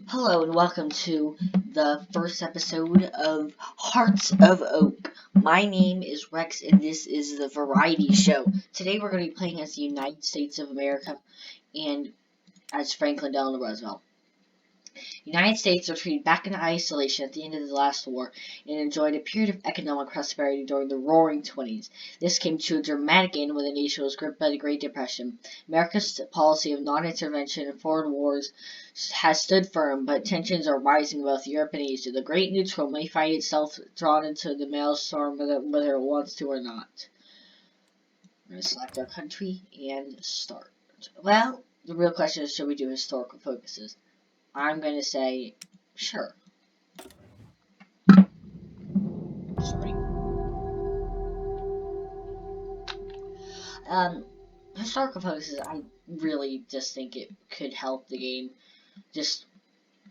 Hello and welcome to the first episode of Hearts of Oak. My name is Rex and this is the variety show. Today we're going to be playing as the United States of America and as Franklin Delano Roosevelt. The United States retreated back into isolation at the end of the last war and enjoyed a period of economic prosperity during the Roaring Twenties. This came to a dramatic end when the nation was gripped by the Great Depression. America's policy of non-intervention in foreign wars has stood firm, but tensions are rising both Europe and Asia. The Great Neutral may find itself drawn into the maelstrom whether it wants to or not. We're going to select our country and start. Well, the real question is, should we do historical focuses? I'm going to say, sure. Historical focuses, I really just think it could help the game just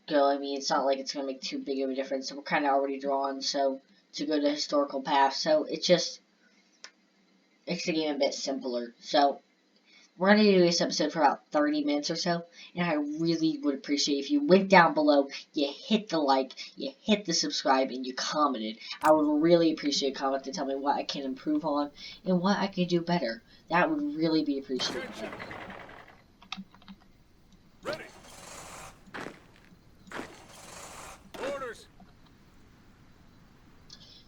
go. I mean, it's not like it's going to make too big of a difference. We're kind of already drawn, so to go to historical path, so it just makes the game a bit simpler. So we're going to do this episode for about 30 minutes or so, and I really would appreciate if you went down below, you hit the like, you hit the subscribe, and you commented. I would really appreciate a comment to tell me what I can improve on and what I can do better. That would really be appreciated. Ready. Orders.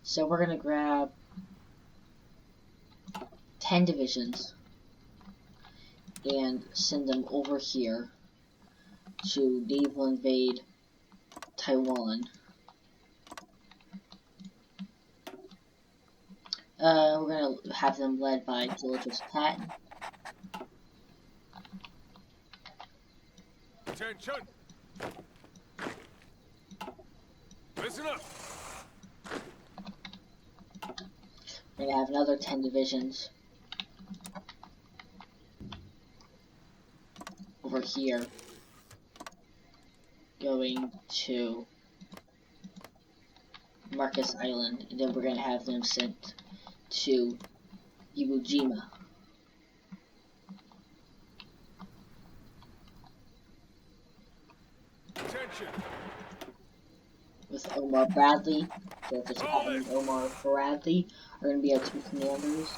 So we're going to grab 10 divisions and send them over here to naval invade Taiwan. We're going to have them led by George's Patton. Attention. Listen up. We're going to have another 10 divisions over here going to Marcus Island, and then we're going to have them sent to Iwo Jima. Attention. With Omar Bradley, George's Patton and Omar Bradley are going to be our two commanders,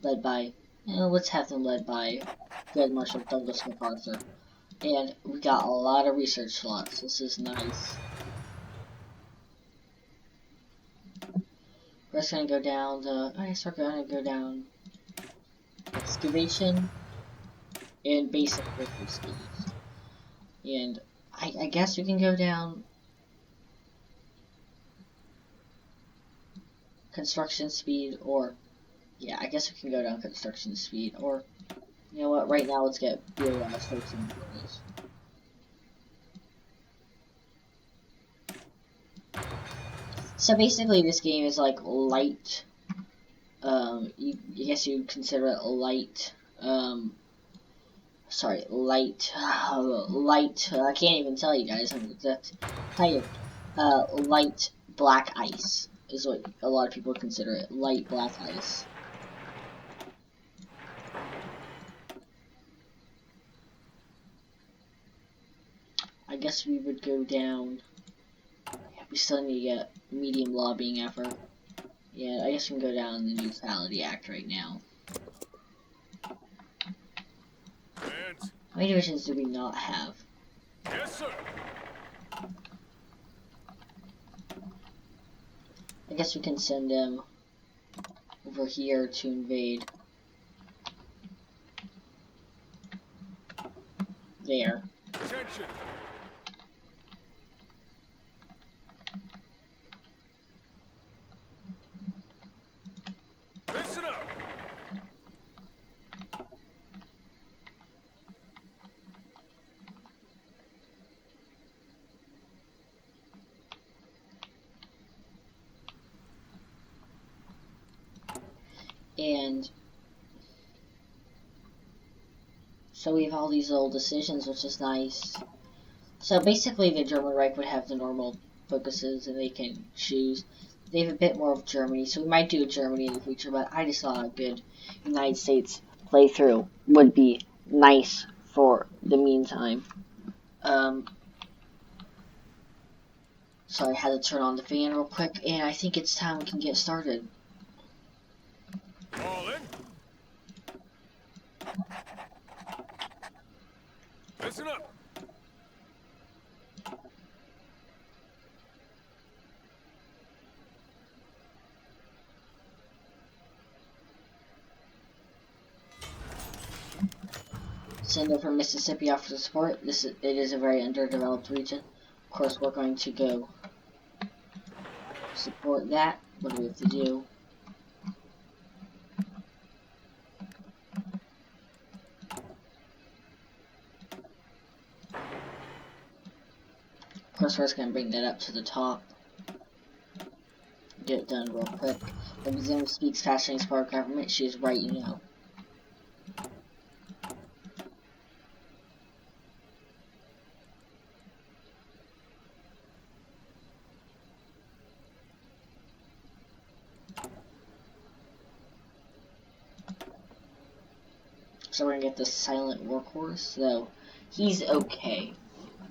led by, let's have them led by Field Marshal Douglas MacArthur. And we got a lot of research slots. This is nice. We're just going to go down the, I guess we're going to go down excavation and basic worker speeds. And I guess we can go down construction speed, or, yeah, I guess we can go down construction speed, or, you know what, right now let's get BOS 13 workers. So basically this game is like light, I guess you'd consider it light, light, I can't even tell you guys, I'm just tired, light black ice is what a lot of people consider it, light black ice. I guess we would go down, we still need to get medium lobbying effort. Yeah, I guess we can go down the Neutrality Act right now. Hands. How many divisions do we not have? Yes, sir. I guess we can send them over here to invade there. Attention. Listen up. And so we have all these little decisions, which is nice. So basically the German Reich would have the normal focuses and they can choose. They have a bit more of Germany, so we might do Germany in the future, but I just thought a good United States playthrough would be nice for the meantime. Sorry, I had to turn on the fan real quick, and I think it's time we can get started. All in. Listen up. Senator from Mississippi offers support. It is a very underdeveloped region. Of course, we're going to go support that. What do we have to do? Of course, we're just going to bring that up to the top. Get it done real quick. The museum speaks fashioning support government. She is right, you know. So we're gonna get the silent workhorse. So he's okay.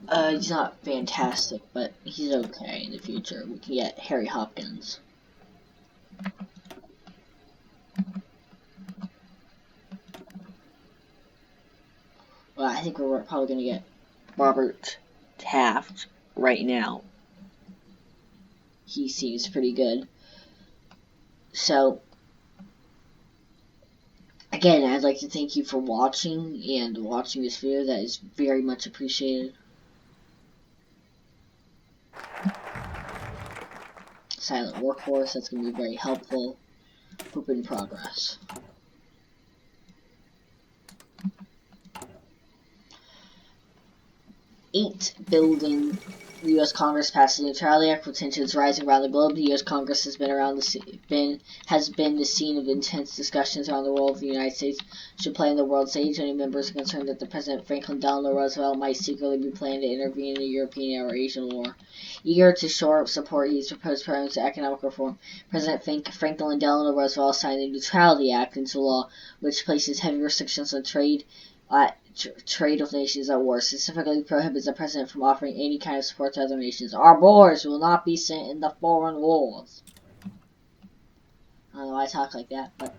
He's not fantastic, but he's okay in the future. We can get Harry Hopkins. Well, I think we're probably gonna get Robert Taft right now. He seems pretty good. So, again, I'd like to thank you for watching this video. That is very much appreciated. Silent workhorse, that's going to be very helpful. Hope in progress. Building. The U.S. Congress passed the Neutrality Act with tensions rising around the globe. The U.S. Congress has been the scene of intense discussions around the role of the United States should play in the world stage. Many members are concerned that the President Franklin Delano Roosevelt might secretly be planning to intervene in a European or Asian war. Eager to shore up support his proposed programs to economic reform, President Franklin Delano Roosevelt signed the Neutrality Act into law, which places heavy restrictions on trade with nations at war. Specifically prohibits the president from offering any kind of support to other nations. Our boys will not be sent into foreign wars. I don't know why I talk like that, but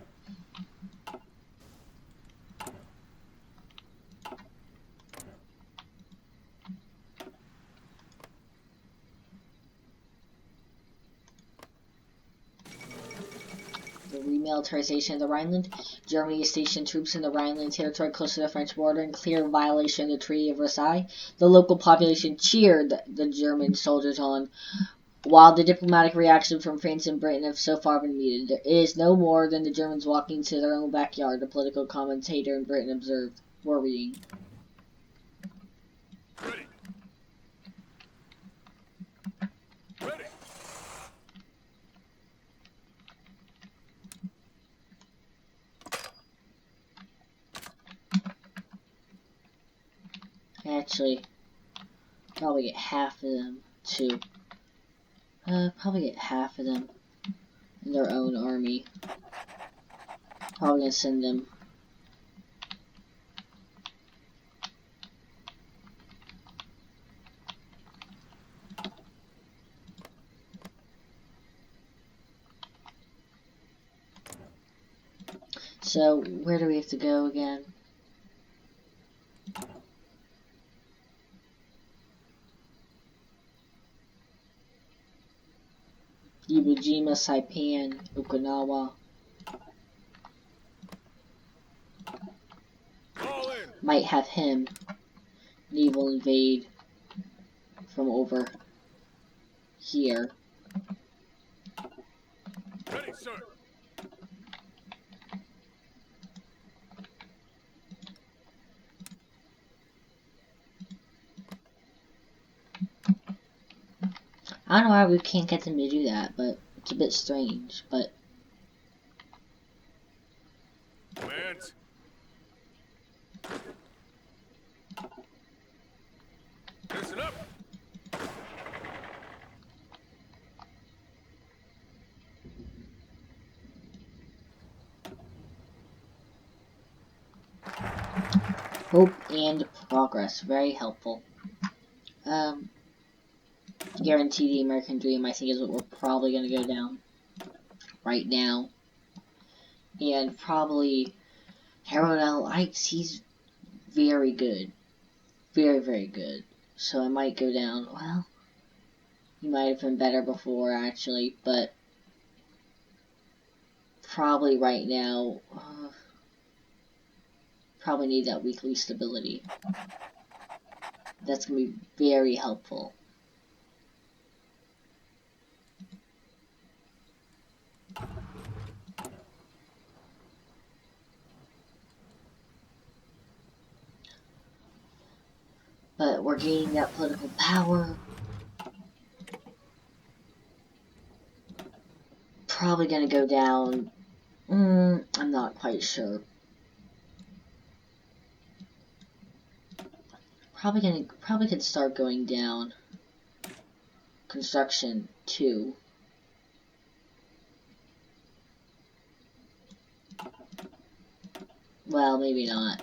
the remilitarization of the Rhineland. Germany has stationed troops in the Rhineland territory close to the French border in clear violation of the Treaty of Versailles. The local population cheered the German soldiers on, while the diplomatic reaction from France and Britain have so far been muted. It is no more than the Germans walking into their own backyard, a political commentator in Britain observed, worrying. Ready. Ready. Actually, probably get half of them too. Probably get half of them in their own army. Probably gonna send them. So, where do we have to go again? Iwo Jima, Saipan, Okinawa. All in. Might have him naval invade from over here. Ready, sir. I don't know why we can't get them to do that, but it's a bit strange, but Commands. Listen up. hope and progress. Very helpful. Guarantee the American Dream, I think, is what we're probably going to go down right now. And probably Harold L. Ikes, he's very good. Very, very good. So I might go down. Well, he might have been better before, actually, but probably right now, probably need that weekly stability. That's going to be very helpful. But we're gaining that political power. Probably gonna go down. I'm not quite sure. Probably could start going down. Construction 2. Well, maybe not.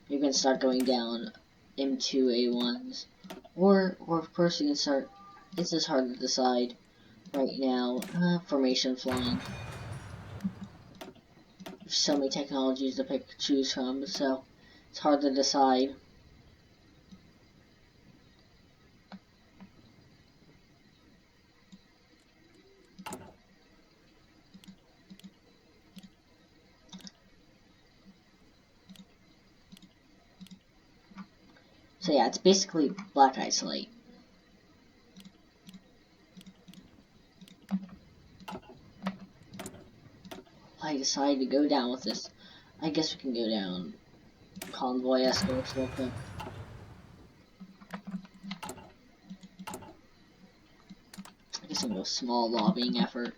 You're gonna start going down M2 A1s. Or of course you can start, it's just hard to decide right now. Formation flying. There's so many technologies to choose from, so it's hard to decide. So yeah, it's basically black isolate. I decided to go down with this. I guess we can go down convoy escorts real quick. I guess I'm gonna go small lobbying effort.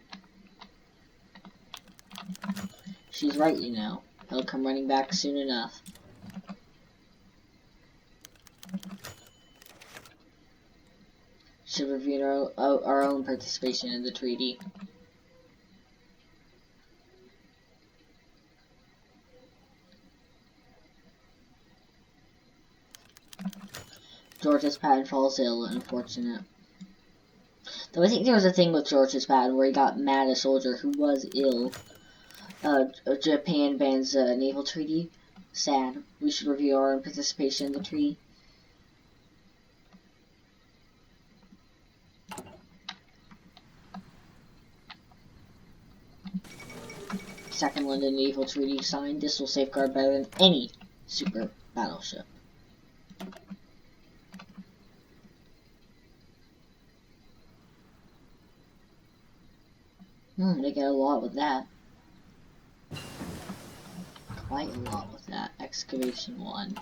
She's right, you know. He'll come running back soon enough. Should review our own participation in the treaty. George's pad falls ill, unfortunate. Though I think there was a thing with George's pad where he got mad at a soldier who was ill. Japan bans naval treaty. Sad. We should review our own participation in the treaty. Second London Naval Treaty signed. This will safeguard better than any super battleship. They get a lot with that. Quite a lot with that. Excavation 1.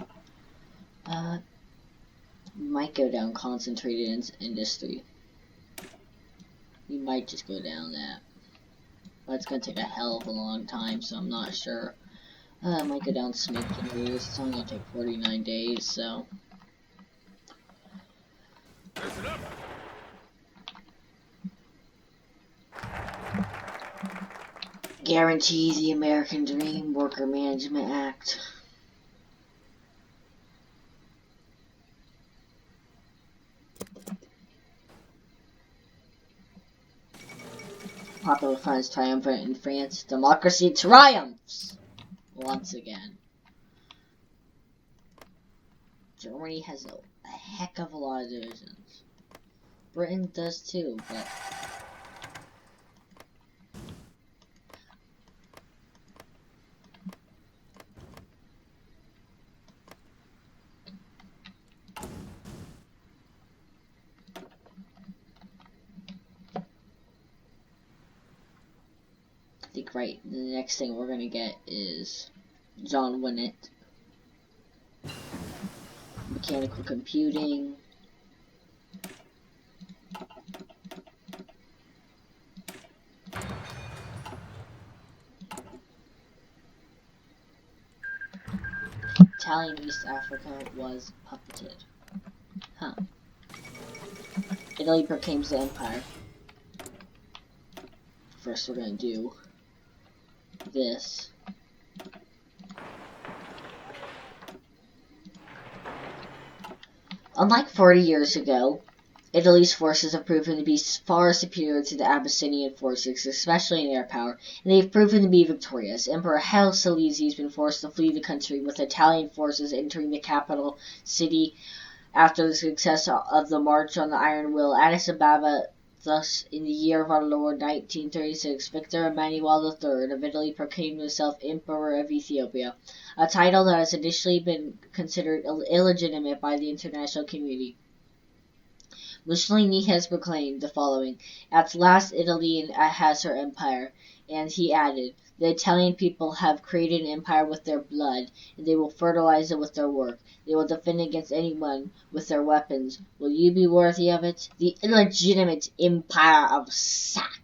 Might go down concentrated industry. We might just go down that. But it's gonna take a hell of a long time, so I'm not sure. I might go down smoke generators. It's only gonna take 49 days, so. Listen up. Guarantees the American Dream Worker Management Act. Popular Front is triumphant in France. Democracy triumphs once again. Germany has a heck of a lot of divisions. Britain does too, but I think right, the next thing we're gonna get is John Winnett. Mechanical computing. Italian East Africa was puppeted. Huh. Italy proclaims the empire. First we're gonna do this. Unlike 40 years ago, Italy's forces have proven to be far superior to the Abyssinian forces, especially in air power, and they've proven to be victorious. Emperor Haile Selassie has been forced to flee the country, with Italian forces entering the capital city after the success of the March on the Iron Will. Addis Ababa. Thus, in the year of our Lord 1936, Victor Emmanuel III of Italy proclaimed himself Emperor of Ethiopia, a title that has initially been considered illegitimate by the international community. Mussolini has proclaimed the following: "At last Italy has her empire," and he added, "The Italian people have created an empire with their blood, and they will fertilize it with their work. They will defend against anyone with their weapons. Will you be worthy of it? The illegitimate empire of Sac."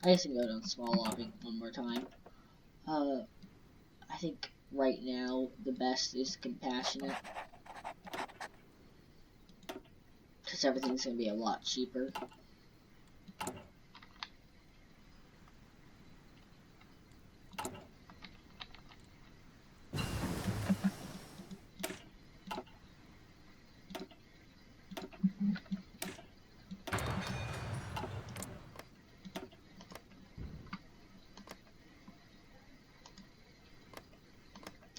I guess I can go down small lobby one more time. I think right now the best is compassionate, because everything's going to be a lot cheaper.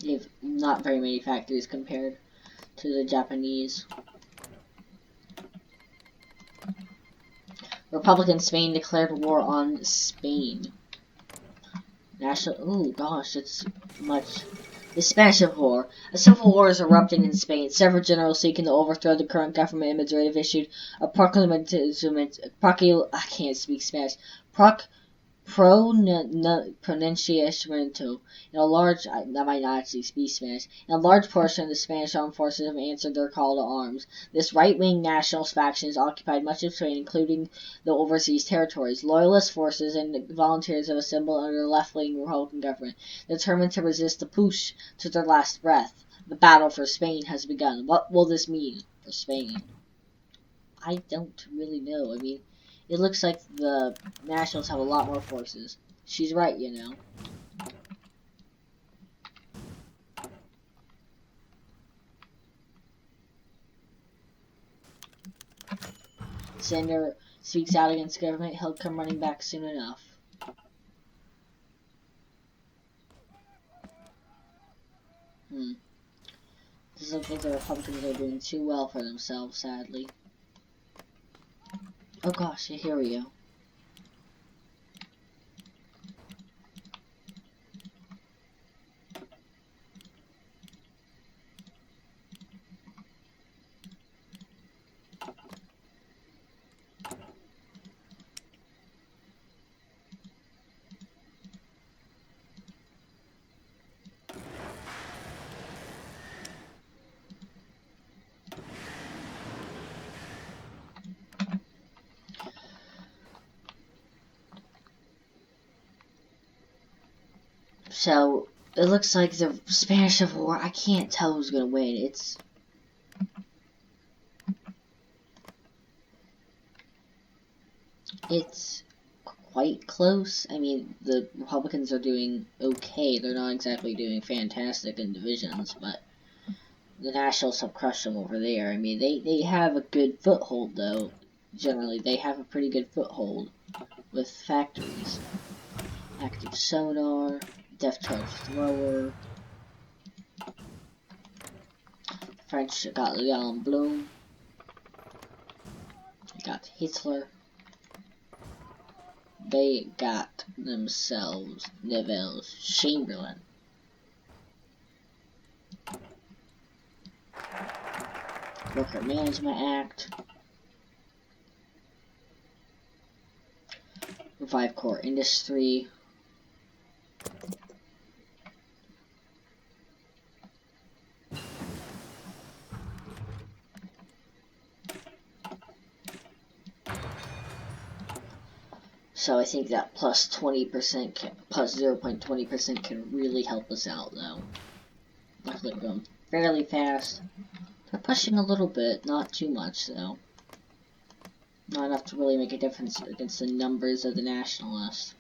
They have not very many factories compared to the Japanese. Republican Spain declared war on Spain. Oh gosh, it's much. The Spanish Civil War. A civil war is erupting in Spain. Several generals seeking to overthrow the current government in Madrid have issued a I can't speak Spanish. Pronunciamiento in a large, that might not actually speak Spanish, in a large portion of the Spanish armed forces have answered their call to arms. This right-wing nationalist faction has occupied much of Spain, including the overseas territories. Loyalist forces and volunteers have assembled under the left-wing Republican government, determined to resist the push to their last breath. The battle for Spain has begun. What will this mean for Spain? I don't really know. I mean, it looks like the Nationals have a lot more forces. She's right, you know. Senator speaks out against government. He'll come running back soon enough. Doesn't look like the Republicans are doing too well for themselves, sadly. Oh gosh, here we go. So, it looks like the Spanish Civil War, I can't tell who's going to win. It's quite close. I mean, the Republicans are doing okay. They're not exactly doing fantastic in divisions, but the Nationals have crushed them over there. I mean, they have a good foothold, though. Generally, they have a pretty good foothold with factories. Active sonar, depth charge thrower. French got Leon Blum. Got Hitler. They got themselves Neville Chamberlain. Worker Management Act. Revive core industry. So I think that plus 20%, plus 0.20% can really help us out, though. Luckily we're going fairly fast. They're pushing a little bit, not too much, though. Not enough to really make a difference against the numbers of the Nationalists.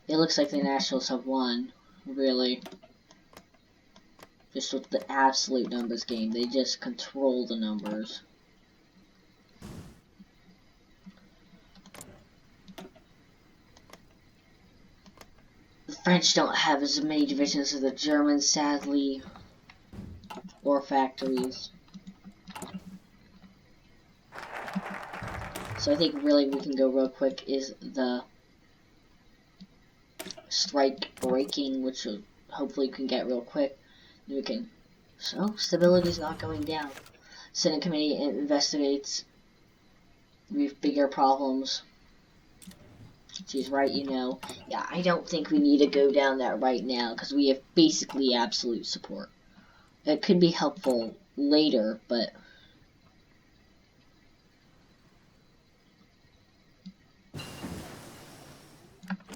It looks like the Nationals have won, really. Just with the absolute numbers game, they just control the numbers. The French don't have as many divisions as the Germans, sadly, or factories. So I think really we can go real quick is the strike breaking, which hopefully we can get real quick. We can. So stability is not going down. Senate committee investigates. We have bigger problems. She's right, you know. Yeah, I don't think we need to go down that right now because we have basically absolute support. It could be helpful later, but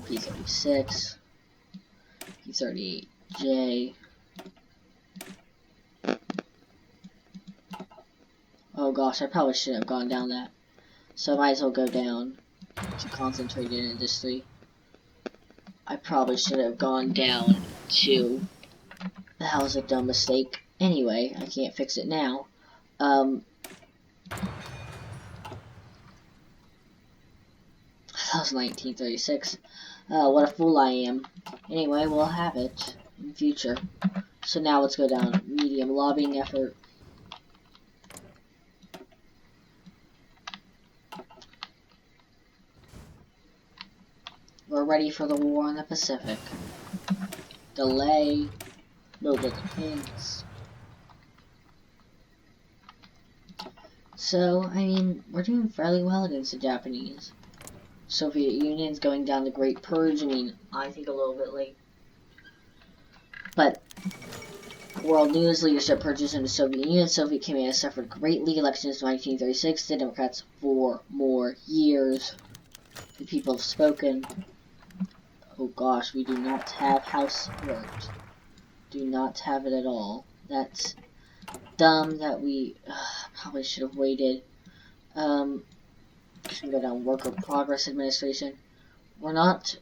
P36, P38J. Oh gosh, I probably shouldn't have gone down that. So I might as well go down to concentrated industry. I probably should have gone down to... That was a dumb mistake. Anyway, I can't fix it now. That was 1936. What a fool I am. Anyway, we'll have it in future. So now let's go down. Medium lobbying effort. We're ready for the war in the Pacific. Delay. No defense. So, I mean, we're doing fairly well against the Japanese. Soviet Union's going down the Great Purge. I mean, I think a little bit late. But world news leadership purges in the Soviet Union. Soviet command suffered greatly. Elections in 1936. The Democrats 4 more years. The people have spoken. Oh gosh, we do not have House support. Do not have it at all. That's dumb that we probably should have waited. Should go down Worker Progress Administration. We're not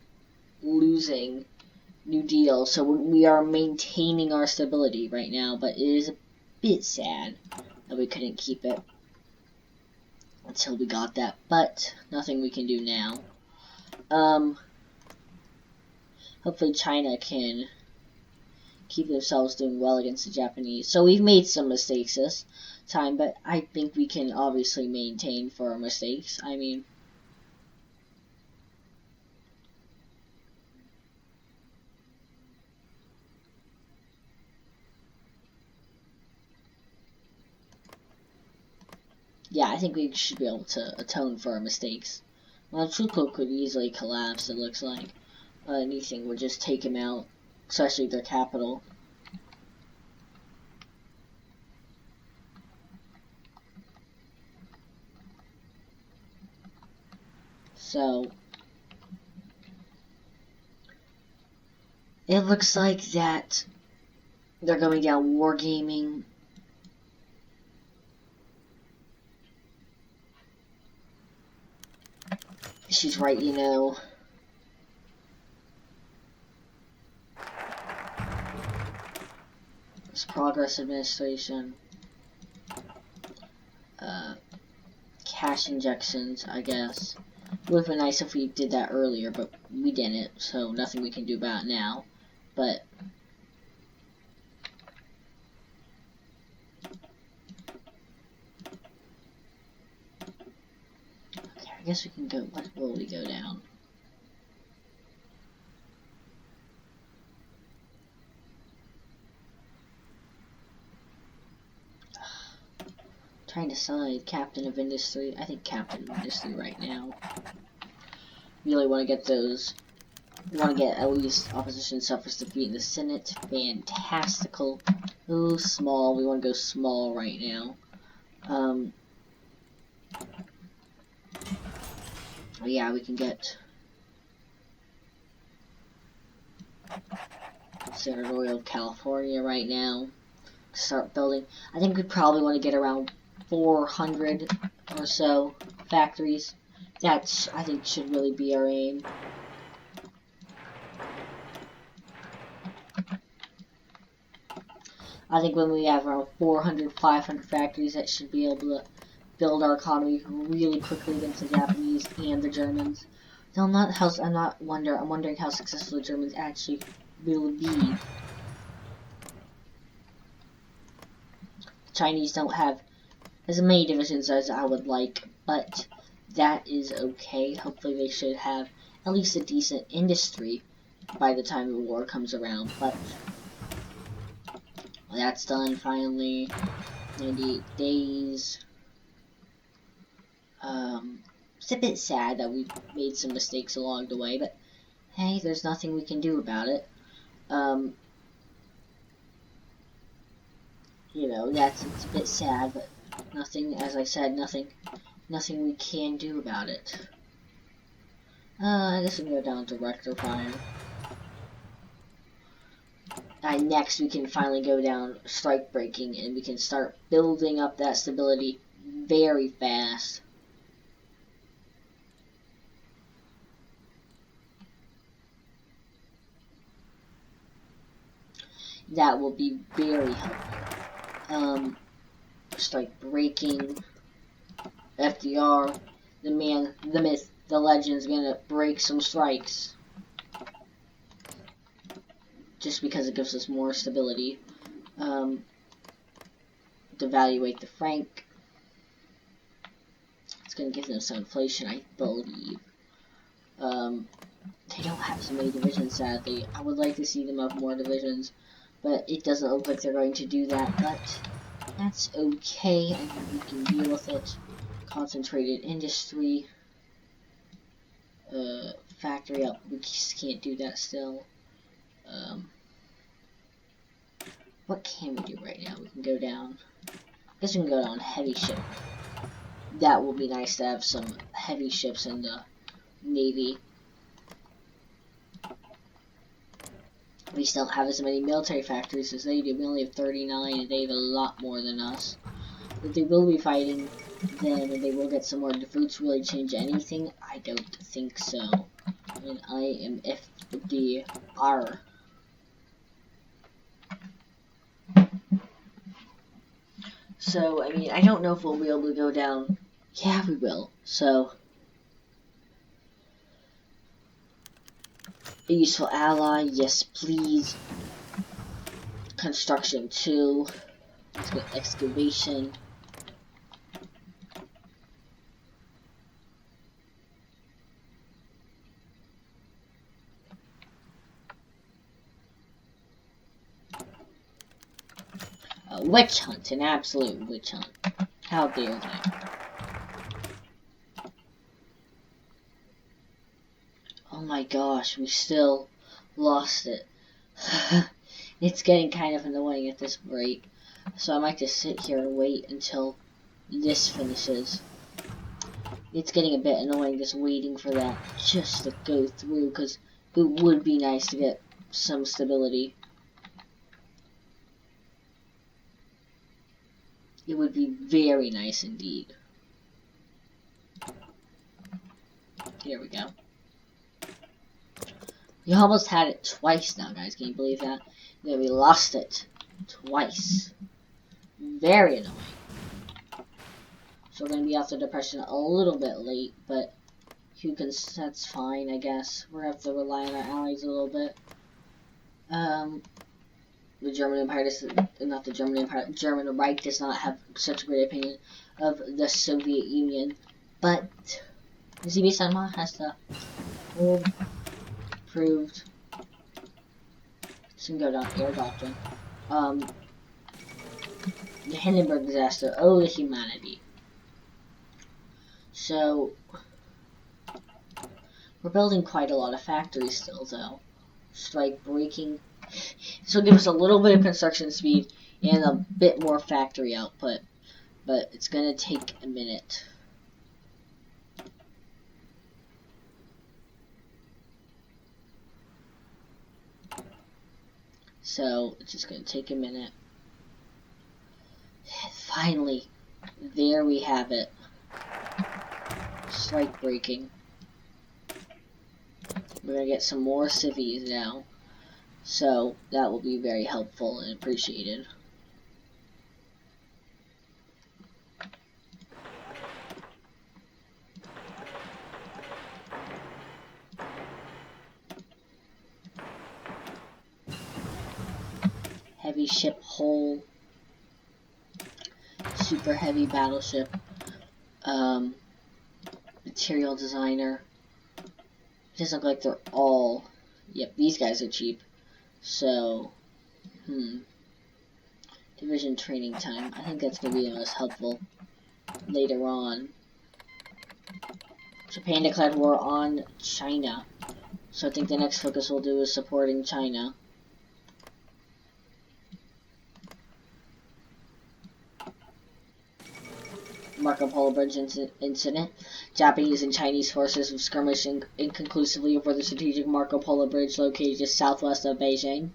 losing New Deal, so we are maintaining our stability right now, but it is a bit sad that we couldn't keep it until we got that, but nothing we can do now. Hopefully China can keep themselves doing well against the Japanese. So we've made some mistakes this time, but I think we can obviously maintain for our mistakes. I mean, yeah, I think we should be able to atone for our mistakes. Well, Truco could easily collapse, it looks like. Anything would just take him out, especially their capital. So, it looks like that they're going down wargaming. She's right, you know. This Progress Administration. Cash injections, I guess. It would have been nice if we did that earlier, but we didn't, so nothing we can do about it now. But okay, I guess we can go. What will we go down? Trying to decide Captain of Industry. I think Captain of Industry right now. Really want to get those. We want to get at least opposition suffers defeat in the Senate. Fantastical. Ooh, small. We want to go small right now. Yeah, we can get Senatorial California right now. Start building. I think we probably want to get around 400 or so factories. That's, I think, should really be our aim. I think when we have around 400, 500 factories, that should be able to build our economy really quickly against the Japanese and the Germans. So I'm wondering how successful the Germans actually will be. The Chinese don't have as many divisions as I would like, but that is okay. Hopefully they should have at least a decent industry by the time the war comes around, but that's done finally. 98 days. It's a bit sad that we've made some mistakes along the way, but hey, there's nothing we can do about it. You know, it's a bit sad, but nothing, as I said, nothing we can do about it. I guess we can go down to Rector Fire. Next, we can finally go down strike breaking, and we can start building up that stability very fast. That will be very helpful. Strike breaking. FDR, the man, the myth, the legend's gonna break some strikes. Just because it gives us more stability. Devaluate the franc. It's gonna give them some inflation, I believe. They don't have so many divisions, sadly. I would like to see them have more divisions, but it doesn't look like they're going to do that, but that's okay. I think we can deal with it. Concentrated industry. Factory up. We just can't do that still. What can we do right now? We can go down. I guess we can go down heavy ship. That will be nice to have some heavy ships in the Navy. We still don't have as many military factories as they do. We only have 39, and they have a lot more than us. But they will be fighting them, and they will get some more. Do fruits really change anything? I don't think so. I mean, I am FDR. So, I mean, I don't know if we'll be able to go down. Yeah, we will. So, a useful ally, yes, please. Construction 2. Let's go excavation. Witch hunt, an absolute witch hunt. How dare they? Oh my gosh, we still lost it. It's getting kind of annoying at this rate. So I might just sit here and wait until this finishes. It's getting a bit annoying just waiting for that just to go through, because it would be nice to get some stability. It would be very nice indeed. Here we go. We almost had it twice now, guys. Can you believe that? Yeah, we lost it twice. Very annoying. So we're going to be off the depression a little bit late, but that's fine, I guess. We're going to have to rely on our allies a little bit. The German Empire not the German Empire, German Reich does not have such a great opinion of the Soviet Union, but ZB Sanma has the old proved. So we can go down air doctrine. The Hindenburg disaster. Oh, the humanity. So we're building quite a lot of factories still, though. Strike breaking. This will give us a little bit of construction speed and a bit more factory output, but it's gonna take a minute. So it's just gonna take a minute. Finally, there we have it. Strike breaking. We're gonna get some more civies now. So that will be very helpful and appreciated. heavy ship hull, super heavy battleship, material designer. It doesn't look like they're all, yep, these guys are cheap. So, division training time. I think that's going to be the most helpful later on. Japan declared war on China. So I think the next focus we'll do is supporting China. Marco Polo Bridge incident. Japanese and Chinese forces have skirmished inconclusively over the strategic Marco Polo Bridge located just southwest of Beijing.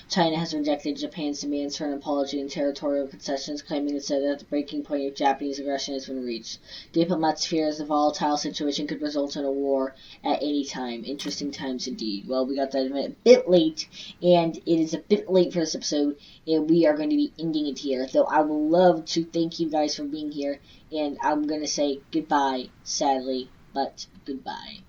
China has rejected Japan's demands for an apology and territorial concessions, claiming instead that the breaking point of Japanese aggression has been reached. Diplomats fear the volatile situation could result in a war at any time. Interesting times indeed. Well, we got that a bit late, and it is a bit late for this episode, and we are going to be ending it here. Though I would love to thank you guys for being here, and I'm going to say goodbye, sadly, but goodbye.